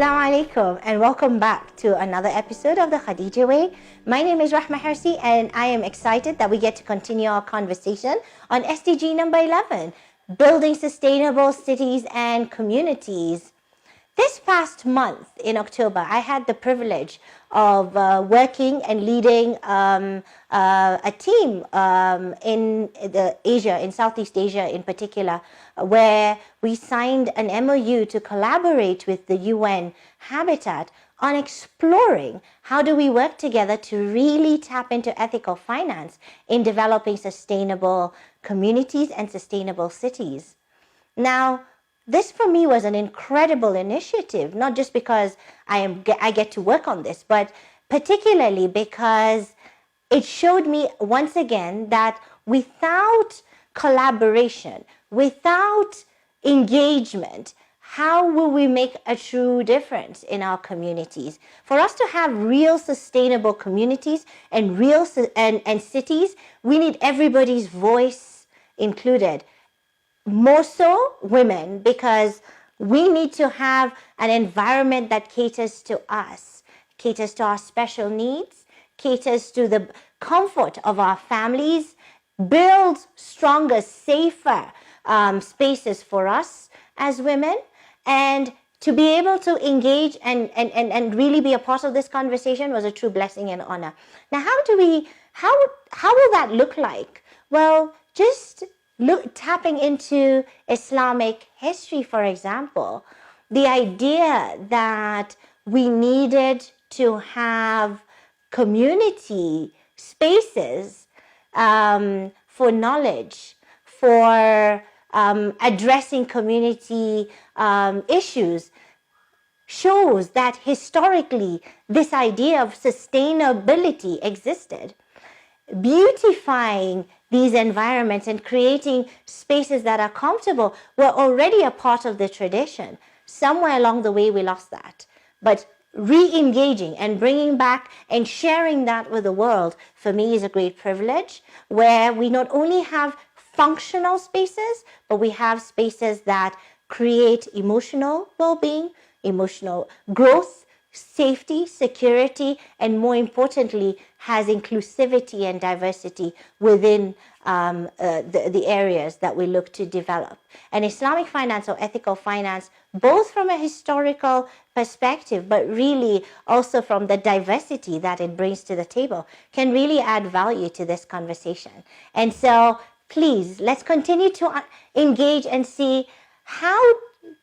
Assalamu alaikum and welcome back to another episode of the Khadija Way. My name is Rahma Hersi and I am excited that we get to continue our conversation on SDG number 11, building sustainable cities and communities. This past month in October, I had the privilege of working and leading a team in Southeast Asia in particular, where we signed an MOU to collaborate with the UN Habitat on exploring how do we work together to really tap into ethical finance in developing sustainable communities and sustainable cities. Now, this for me was an incredible initiative, not just because I get to work on this, but particularly because it showed me once again that without collaboration, without engagement, how will we make a true difference in our communities? For us to have real sustainable communities and and cities, we need everybody's voice included. More so women, because we need to have an environment that caters to us, caters to our special needs, caters to the comfort of our families, builds stronger, safer spaces for us as women, and to be able to engage and really be a part of this conversation was a true blessing and honor. Now, how will that look like? Well, just tapping into Islamic history, for example, the idea that we needed to have community spaces for knowledge, for addressing community issues, shows that historically this idea of sustainability existed. Beautifying these environments and creating spaces that are comfortable were already a part of the tradition. Somewhere along the way, we lost that. But re-engaging and bringing back and sharing that with the world, for me, is a great privilege, where we not only have functional spaces, but we have spaces that create emotional well-being, emotional growth, safety, security, and more importantly, has inclusivity and diversity within the areas that we look to develop. And Islamic finance or ethical finance, both from a historical perspective, but really also from the diversity that it brings to the table, can really add value to this conversation. And so, please, let's continue to engage and see how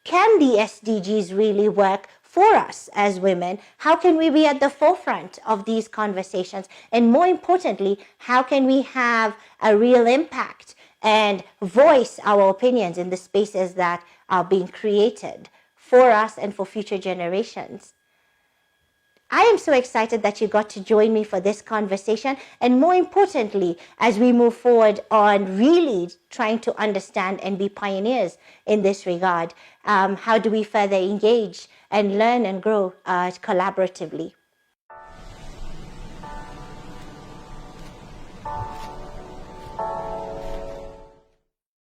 can the SDGs really work for us as women. How can we be at the forefront of these conversations? And more importantly, how can we have a real impact and voice our opinions in the spaces that are being created for us and for future generations? I am so excited that you got to join me for this conversation, and more importantly, as we move forward on really trying to understand and be pioneers in this regard, how do we further engage and learn and grow collaboratively?